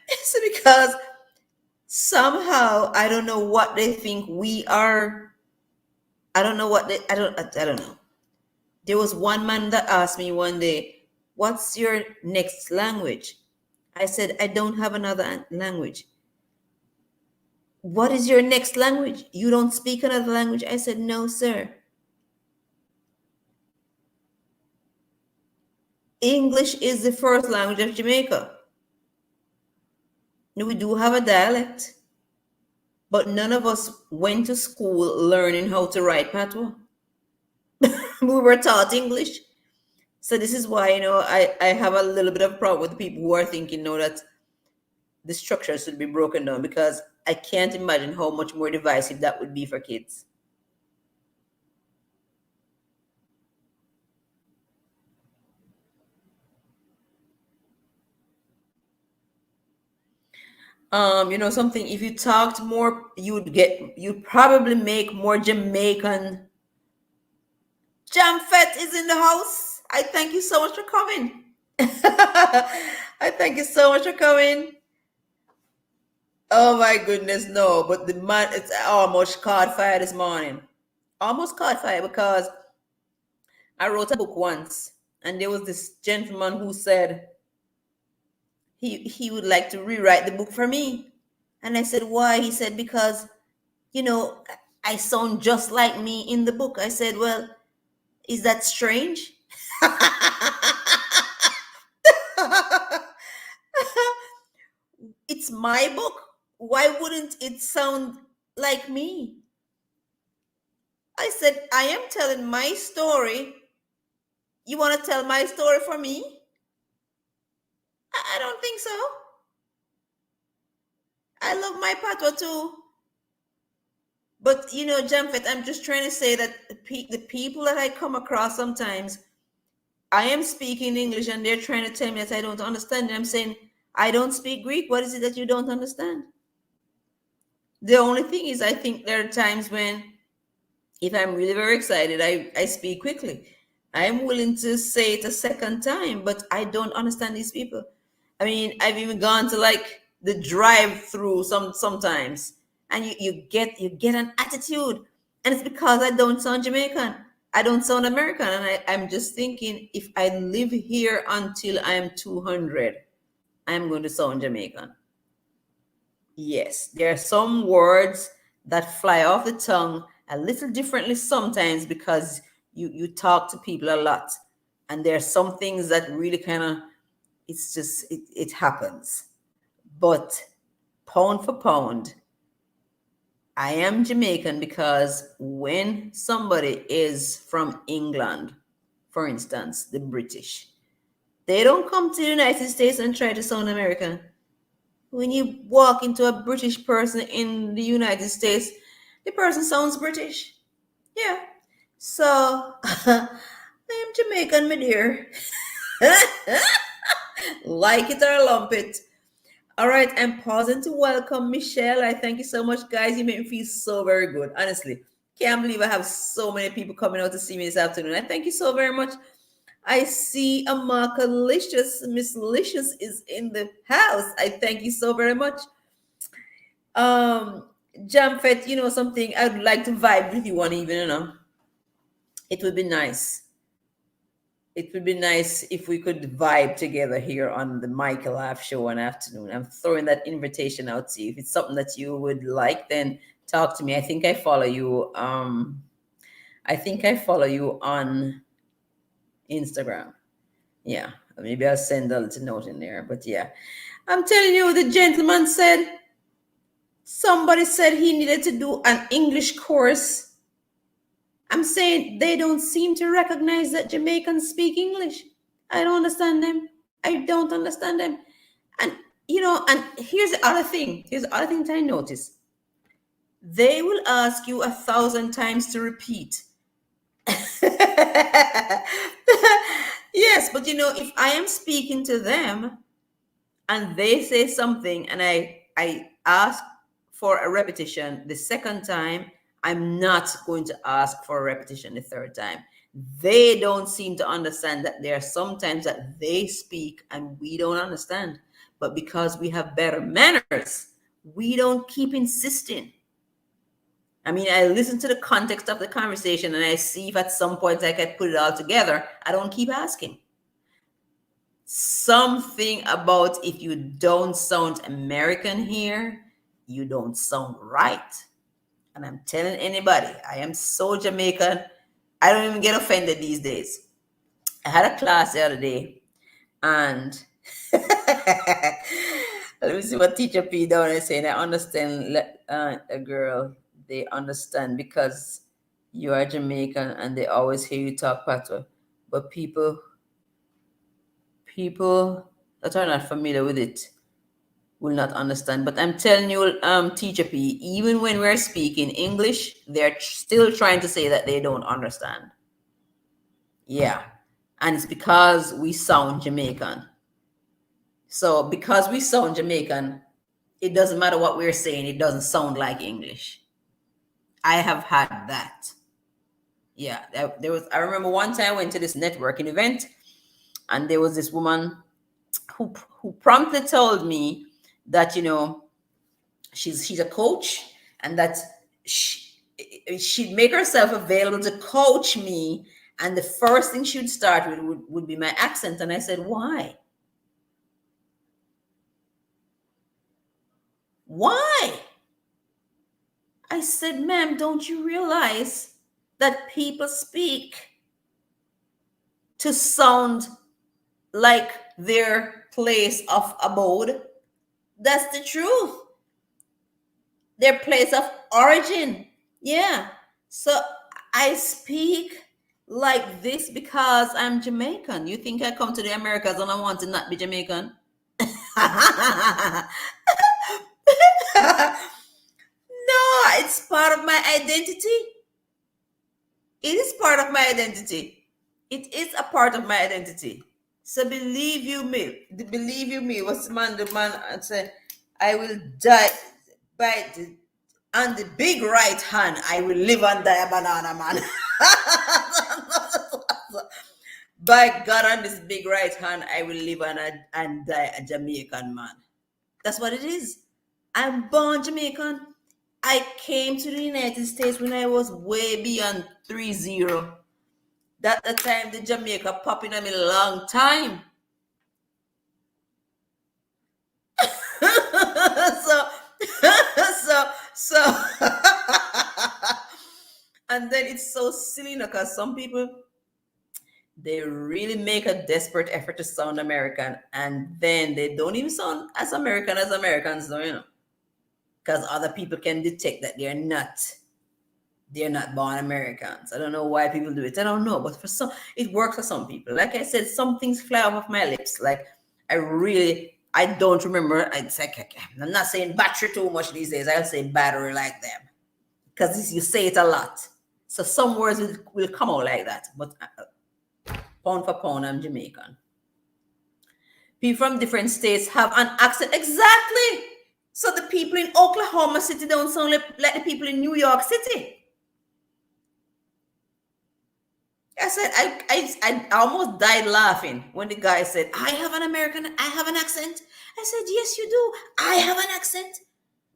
It's because somehow I don't know what they think we are. I don't know what they I don't know. There was one man that asked me one day, what's your next language? I said, I don't have another language. What is your next language? You don't speak another language? I said, no, sir. English is the first language of Jamaica. We do have a dialect, but none of us went to school learning how to write patois. We were taught English. So this is why, I have a little bit of problem with people who are thinking, no, that the structure should be broken down, because I can't imagine how much more divisive that would be for kids. Something, if you talked more, you'd probably make more Jamaican. Jamfet is in the house. I thank you so much for coming. I thank you so much for coming. Oh my goodness, no. But the man, it's almost caught fire this morning. Almost caught fire because I wrote a book once, and there was this gentleman who said he would like to rewrite the book for me. And I said, why? He said, because, you know, I sound just like me in the book. I said, well, is that strange? It's my book. Why wouldn't it sound like me? I said, I am telling my story. You want to tell my story for me? I don't think so. I love my patois too. But, Jamfet, I'm just trying to say that the people that I come across sometimes, I am speaking English and they're trying to tell me that I don't understand. And I'm saying, I don't speak Greek. What is it that you don't understand? The only thing is, I think there are times when, if I'm really very excited, I speak quickly. I'm willing to say it a second time, but I don't understand these people. I mean, I've even gone to like the drive-through sometimes, and you get an attitude, and it's because I don't sound Jamaican. I don't sound American, and I'm just thinking if I live here until I'm 200, I'm going to sound Jamaican. Yes, there are some words that fly off the tongue a little differently sometimes because you talk to people a lot, and there are some things that really kind of it's just it happens. But pound for pound, I am Jamaican because when somebody is from England, for instance, the British, they don't come to the United States and try to sound American. When you walk into a British person in the United States, the person sounds British. Yeah. So I am Jamaican, my dear. Like it or lump it. All right, I'm pausing to welcome Michelle. I thank you so much, guys. You make me feel so very good. Honestly, can't believe I have so many people coming out to see me this afternoon. I thank you so very much. I see Amaka Licious. Miss Licious is in the house. I thank you so very much. Um, Jamfet, you know something? I'd like to vibe with you one evening, you know. It would be nice. It would be nice if we could vibe together here on the Michael Laugh Show one afternoon. I'm throwing that invitation out to you. If it's something that you would like, then talk to me. I think I follow you. I think I follow you on Instagram. Yeah, maybe I'll send a little note in there. But yeah, I'm telling you, the gentleman said somebody said he needed to do an English course. I'm saying they don't seem to recognize that Jamaicans speak English. I don't understand them. I don't understand them. And and here's the other thing. Here's the other thing that I notice. They will ask you 1,000 times to repeat. Yes, but if I am speaking to them and they say something and I ask for a repetition the second time, I'm not going to ask for a repetition the third time. They don't seem to understand that there are some times that they speak and we don't understand. But because we have better manners, we don't keep insisting. I mean, I listen to the context of the conversation and I see if at some point I can put it all together. I don't keep asking. Something about if you don't sound American here, you don't sound right. And I'm telling anybody, I am so Jamaican, I don't even get offended these days. I had a class the other day, and let me see what teacher P down is saying. I understand a girl, they understand because you are Jamaican and they always hear you talk patois. But people that are not familiar with it will not understand. But I'm telling you, teacher P, even when we're speaking English, they're still trying to say that they don't understand. Yeah. And it's because we sound Jamaican. So because we sound Jamaican, it doesn't matter what we're saying, it doesn't sound like English. I have had that. Yeah. I remember one time I went to this networking event and there was this woman who promptly told me that, she's a coach and that she'd make herself available to coach me, and the first thing she'd start with would be my accent. And I said, why I said, ma'am, don't you realize that people speak to sound like their place of abode? That's the truth. Their place of origin. Yeah. So I speak like this because I'm Jamaican. You think I come to the Americas and I want to not be Jamaican? No, it's part of my identity. It is part of my identity. It is a part of my identity. So believe you me, what's the man and say, I will die by on the big right hand, I will live and die a banana man. By God, on this big right hand, I will live and die a Jamaican man. That's what it is. I'm born Jamaican. I came to the United States when I was way beyond 30. That the time the Jamaica popping on me long time. so so and then it's so silly because some people, they really make a desperate effort to sound American, and then they don't even sound as American as Americans do, because other people can detect that they're not born Americans. I don't know why people do it. I don't know, but for some, it works for some people. Like I said, some things fly off of my lips. Like I don't remember. It's like, I'm not saying battery too much these days. I'll say battery like them because you say it a lot. So some words will come out like that. But pound for pound, I'm Jamaican. People from different states have an accent. Exactly. So the people in Oklahoma City don't sound like the people in New York City. I said, I almost died laughing when the guy said, I have an accent. I said, yes, you do. I have an accent.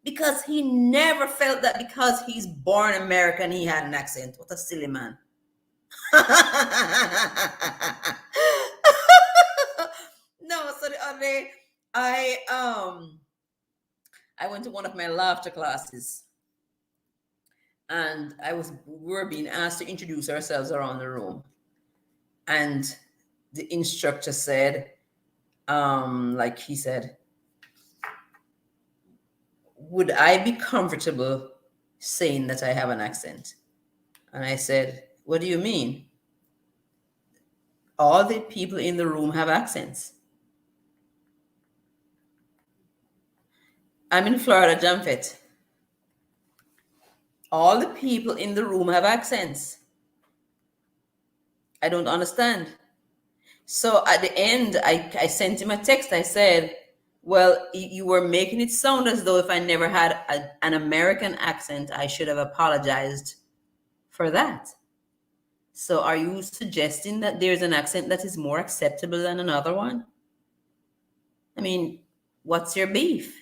Because he never felt that because he's born American, he had an accent. What a silly man. No, so the other day, I went to one of my laughter classes, and we were being asked to introduce ourselves around the room. And the instructor said, like he said, would I be comfortable saying that I have an accent? And I said, what do you mean? All the people in the room have accents. I'm in Florida, Jamfet. All the people in the room have accents. I don't understand. So at the end, I sent him a text. I said, well, you were making it sound as though if I never had an American accent, I should have apologized for that. So are you suggesting that there's an accent that is more acceptable than another one? I mean, what's your beef?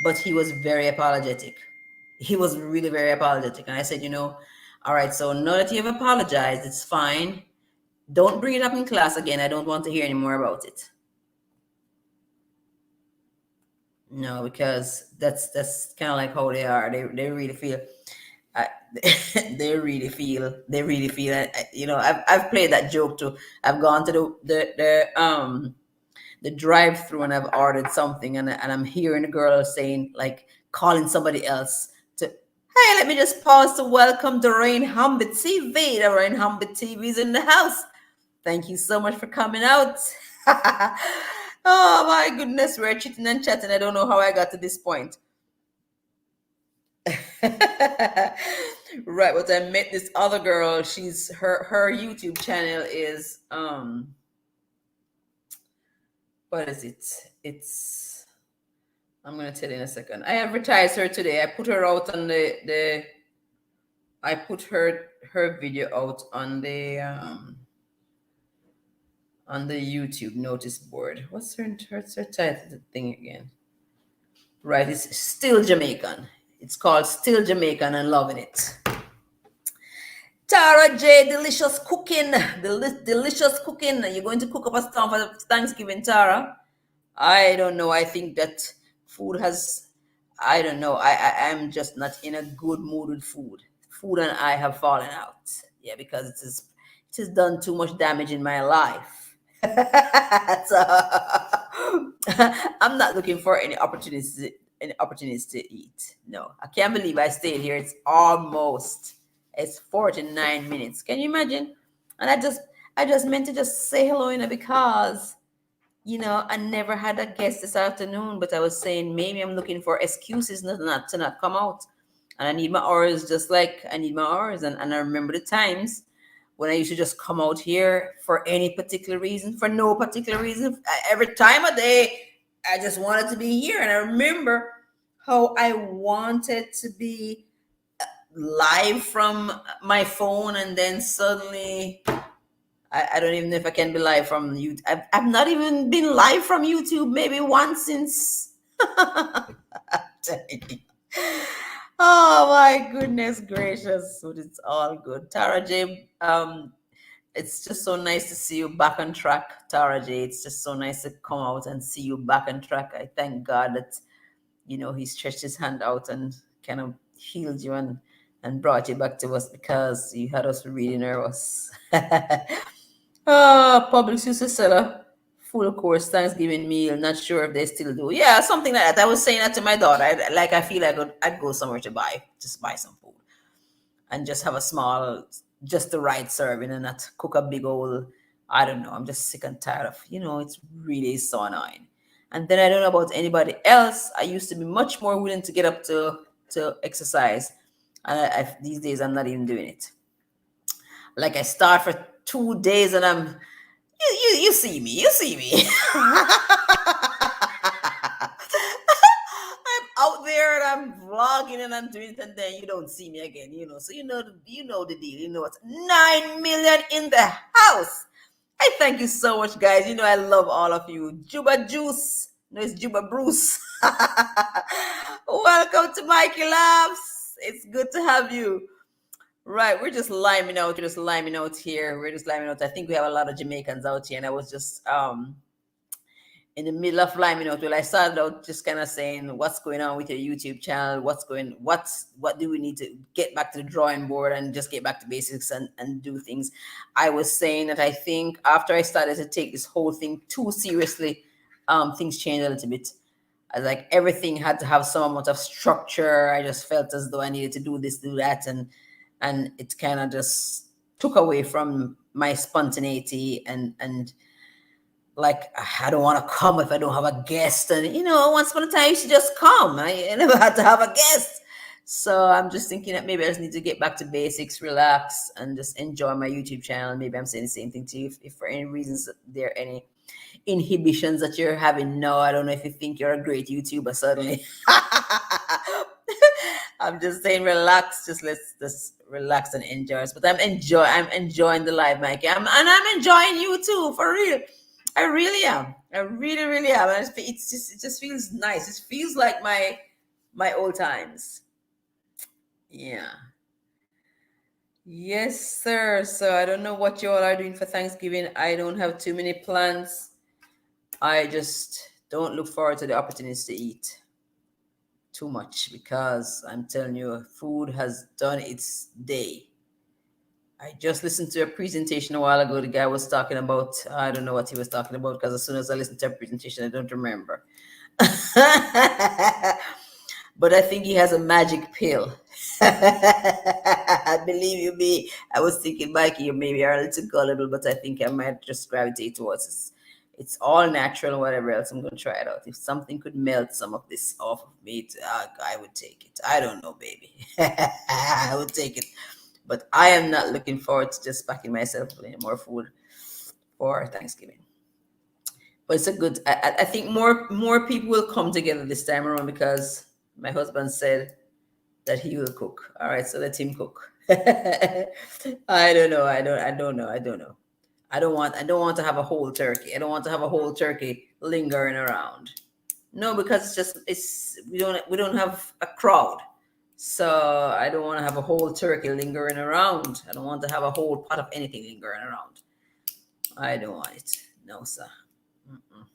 But he was very apologetic. He was really very apologetic. And I said, all right, so now that you have apologized, it's fine. Don't bring it up in class again. I don't want to hear any more about it. No, because that's kind of like how they are. They really feel, they really feel. I've played that joke too. I've gone to the drive-through and I've ordered something, and I'm hearing a girl saying, like, calling somebody else to, hey, let me just pause to welcome Doreen Humbit TV. Doreen Humbit TV is in the house. Thank you so much for coming out. Oh my goodness, we're chitting and chatting. I don't know how I got to this point. Right, but I met this other girl. She's her YouTube channel is what is it? It's, I'm gonna tell you in a second. I advertised her today. I put her out on I put her video out on the YouTube notice board. What's her title thing again? Right, it's Still Jamaican. It's called Still Jamaican and Loving It. Tara J, delicious cooking. Delicious cooking. You're going to cook up a storm for Thanksgiving, Tara? I don't know. I think that food has, I don't know. I'm just not in a good mood with food. Food and I have fallen out. Yeah, because it has done too much damage in my life. So I'm not looking for any opportunities to eat. No, I can't believe I stayed here. It's 49 minutes. Can you imagine? And I just meant to just say hello, because I never had a guest this afternoon, but I was saying maybe I'm looking for excuses not to come out. And I need my hours just like I need my hours. And I remember the times when I used to just come out here for any particular reason, for no particular reason. Every time of day, I just wanted to be here. And I remember how I wanted to be live from my phone, and then suddenly I don't even know if I can be live from YouTube. I've not even been live from YouTube maybe once since. Oh my goodness gracious. So it's all good. Tara J, it's just so nice to see you back on track, Tara J. It's just so nice to come out and see you back on track. I thank God that, he stretched his hand out and kind of healed you and brought you back to us because you had us really nervous. Publix used to sell a full course Thanksgiving meal. Not sure if they still do. Yeah, something like that. I was saying that to my daughter. I feel like I'd go somewhere to just buy some food and just have a small, just the right serving and not cook a big old, I don't know. I'm just sick and tired of, it's really so annoying. And then I don't know about anybody else. I used to be much more willing to get up to exercise. And these days I'm not even doing it. Like I start for 2 days and you see me. I'm out there and I'm vlogging and I'm doing it, and then you don't see me again, So the deal. It's 9 million in the house. I thank you so much, guys. I love all of you. Juba Juice. No, it's Juba Bruce. Welcome to Mikey Laughs. It's good to have you. Right, we're just liming out. Here. We're just liming out. I think we have a lot of Jamaicans out here, and I was just in the middle of liming out. Well, I started out just kind of saying, what's going on with your YouTube channel? What do we need to get back to the drawing board and just get back to basics and do things? I was saying that I think after I started to take this whole thing too seriously, things changed a little bit. Like everything had to have some amount of structure. I just felt as though I needed to do this, do that, and it kind of just took away from my spontaneity and like I don't want to come if I don't have a guest. And once upon a time you should just come. I never had to have a guest. So I'm just thinking that maybe I just need to get back to basics, relax, and just enjoy my YouTube channel. Maybe I'm saying the same thing to you. If for any reasons there are any inhibitions that you're having, no, I don't know if you think you're a great YouTuber suddenly. I'm just saying relax, let's just relax and enjoy it. But I'm enjoying the live, Mikey. I'm enjoying you too, for real. I really am. I really, really am. And it just feels nice. It feels like my old times. Yeah. Yes, sir. So I don't know what you all are doing for Thanksgiving. I don't have too many plans. I just don't look forward to the opportunities to eat too much because I'm telling you, food has done its day. I just listened to a presentation a while ago. The guy was talking about, I don't know what he was talking about because as soon as I listened to a presentation, I don't remember. But I think he has a magic pill. I believe you me. I was thinking, Mikey, you maybe are a little gullible, but I think I might just gravitate towards it. It's all natural and whatever else. I'm going to try it out. If something could melt some of this off of me, I would take it. I don't know, baby. I would take it. But I am not looking forward to just packing myself with any more food for Thanksgiving. But it's a good. I think more people will come together this time around because my husband said that he will cook. All right, so let him cook. I don't know. I don't know. I don't want to have a whole turkey. I don't want to have a whole turkey lingering around. No, because we don't have a crowd. So I don't want to have a whole turkey lingering around. I don't want to have a whole pot of anything lingering around. I don't want it. No, sir. Mm-mm.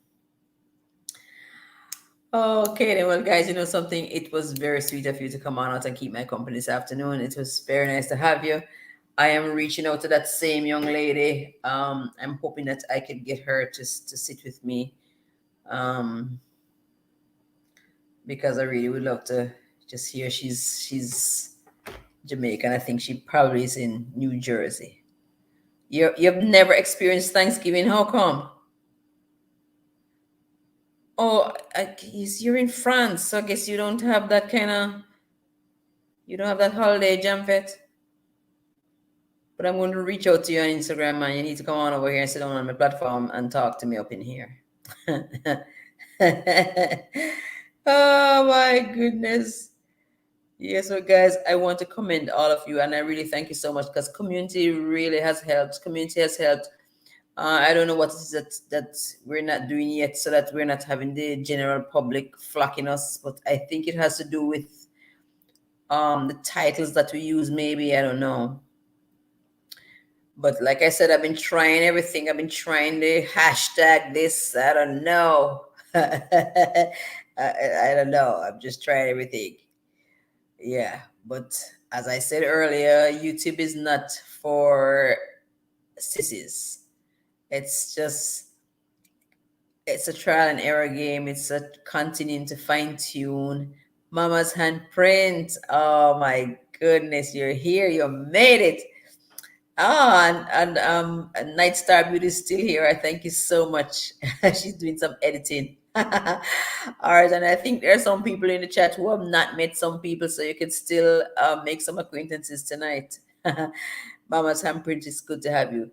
Okay, then, well, guys, something? It was very sweet of you to come on out and keep my company this afternoon. It was very nice to have you. I am reaching out to that same young lady. I'm hoping that I could get her to sit with me, because I really would love to just hear. She's Jamaican. I think she probably is in New Jersey. You've never experienced Thanksgiving? How come? Oh, I guess you're in France, so I guess you don't have that holiday, Jamfet. But I'm going to reach out to you on Instagram, man. You need to come on over here and sit down on my platform and talk to me up in here. Oh my goodness. Yes, so guys, I want to commend all of you, and I really thank you so much because community really has helped. Community has helped I don't know what it is that we're not doing yet, so that we're not having the general public flocking us. But I think it has to do with the titles that we use. Maybe I don't know. But like I said, I've been trying everything. I've been trying the hashtag this. I don't know. I don't know. I'm just trying everything. Yeah. But as I said earlier, YouTube is not for sissies. It's just, it's a trial and error game. It's a continuing to fine tune. Mama's handprint. Oh my goodness, you're here. You made it. Oh, and Night Star Beauty is still here. I thank you so much. She's doing some editing. All right, and I think there are some people in the chat who have not met some people, so you can still make some acquaintances tonight. Mama's handprint is good to have you.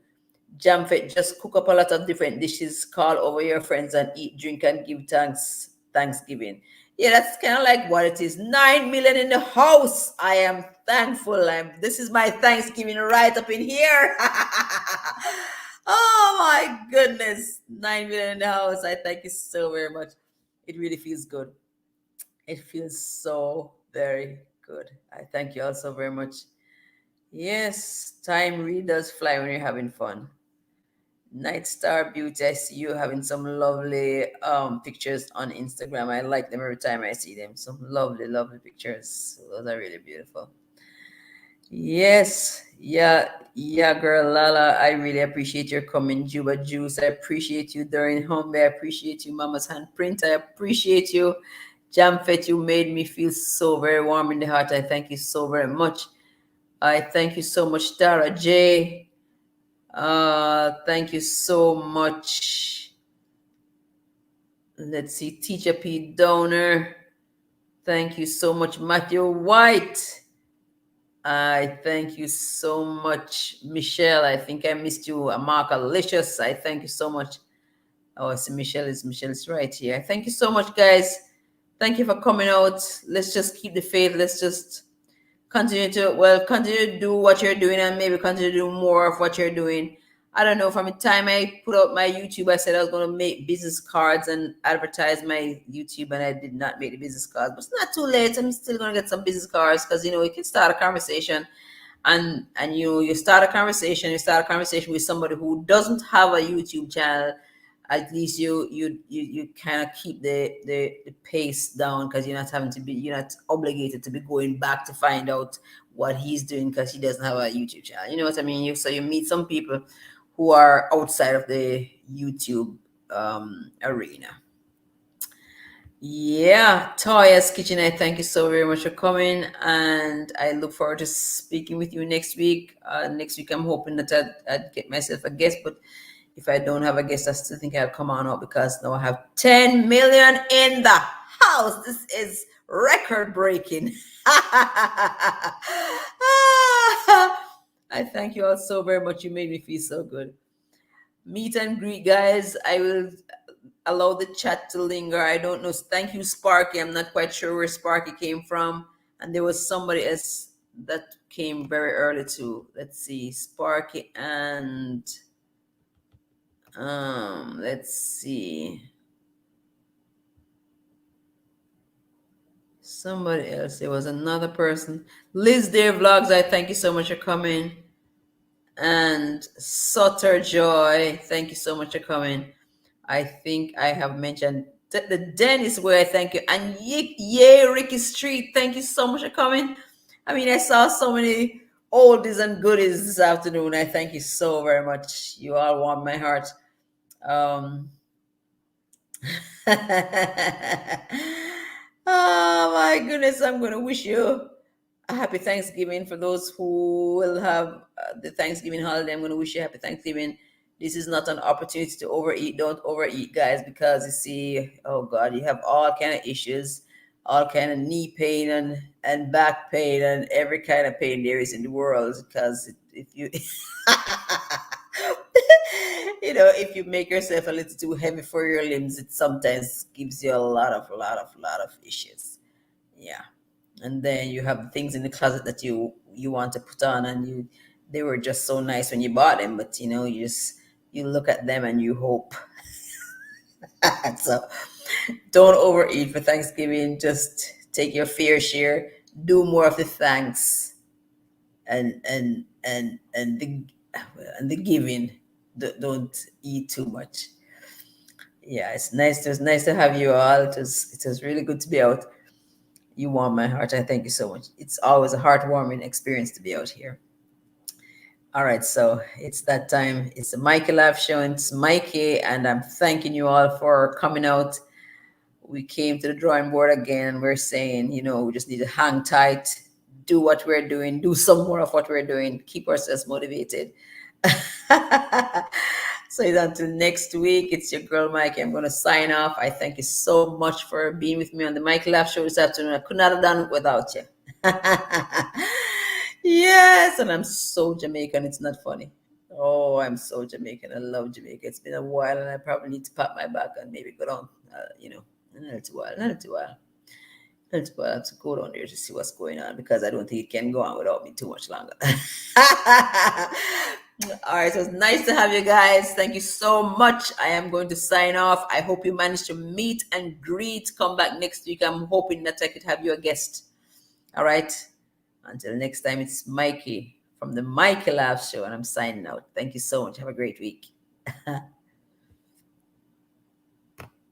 Jamfet, just cook up a lot of different dishes, call over your friends and eat, drink, and give thanks. Thanksgiving. Yeah, that's kind of like what it is. 9 million in the house. I am thankful. This is my Thanksgiving right up in here. Oh my goodness. 9 million in the house. I thank you so very much. It really feels good. It feels so very good. I thank you all so very much. Yes, time really does fly when you're having fun. Night Star Beauty, I see you having some lovely pictures on Instagram. I like them every time I see them. Some lovely, lovely pictures. Those are really beautiful. Yes, yeah, girl, Lala. I really appreciate your coming, Juba Juice. I appreciate you, During Home. I appreciate you, Mama's Handprint. I appreciate you, Jamfet. You made me feel so very warm in the heart. I thank you so very much. I thank you so much, Tara J. Thank you so much. Let's see, Teacher P. Donor. Thank you so much, Matthew White. I thank you so much, Michelle. I think I missed you. Mark Alicious. I thank you so much. Oh, I see Michelle's right here. Thank you so much, guys. Thank you for coming out. Let's just keep the faith. Let's just continue to do what you're doing, and maybe continue to do more of what you're doing. I don't know. From the time I put out my YouTube, I said I was going to make business cards and advertise my YouTube, and I did not make the business cards. But it's not too late. I'm still going to get some business cards, because you can start a conversation, and you start a conversation. You start a conversation with somebody who doesn't have a YouTube channel. At least you kind of keep the pace down, because you're not obligated to be going back to find out what he's doing, because he doesn't have a YouTube channel. You know what I mean? So you meet some people who are outside of the YouTube arena. Yeah, Toya's Kitchen, I thank you so very much for coming, and I look forward to speaking with you next week. Next week, I'm hoping that I'd get myself a guest, but if I don't have a guest, I still think I'll come on out, because now I have 10 million in the house. This is record breaking. I thank you all so very much. You made me feel so good. Meet and greet, guys. I will allow the chat to linger. I don't know. Thank you, Sparky. I'm not quite sure where Sparky came from. And there was somebody else that came very early too. Let's see. Sparky and let's see. Somebody else. There was another person. Liz Dare Vlogs, I thank you so much for coming. And Sutter Joy, thank you so much for coming. I think I have mentioned the Dennis where I thank you. And yay, Ricky Street, thank you so much for coming. I mean, I saw so many oldies and goodies this afternoon. I thank you so very much. You all warm my heart. Oh my goodness, I'm going to wish you a happy Thanksgiving. For those who will have the Thanksgiving holiday, I'm going to wish you a happy Thanksgiving. This is not an opportunity to overeat. Don't overeat, guys, because you see, oh God, you have all kind of issues, all kind of knee pain and back pain and every kind of pain there is in the world. Because if you if you make yourself a little too heavy for your limbs, it sometimes gives you a lot of issues. Yeah. And then you have things in the closet that you want to put on, and they were just so nice when you bought them, but you just you look at them and you hope. So don't overeat for Thanksgiving. Just take your fair share. Do more of the thanks and the giving. Don't eat too much. Yeah, it's nice. It was nice to have you all. It was really good to be out. You warm my heart. I thank you so much. It's always a heartwarming experience to be out here. All right, so it's that time. It's the Mikey Live Show. And it's Mikey, and I'm thanking you all for coming out. We came to the drawing board again, and we're saying, we just need to hang tight, do what we're doing, do some more of what we're doing, keep ourselves motivated. So until next week, it's your girl Mikey. I'm going to sign off. I thank you so much for being with me on the Mikey Live Show this afternoon. I could not have done it without you. Yes, and I'm so Jamaican. It's not funny. Oh, I'm so Jamaican. I love Jamaica. It's been a while, and I probably need to pat my back and maybe go down. Not a little while, not a little while. Not a little while. I have to go down there to see what's going on because I don't think it can go on without me too much longer. All right, so it's nice to have you guys. Thank you so much. I am going to sign off. I hope you managed to meet and greet. Come back next week. I'm hoping that I could have you a guest. All right. Until next time, it's Mikey from the Mikey Lab Show, and I'm signing out. Thank you so much. Have a great week.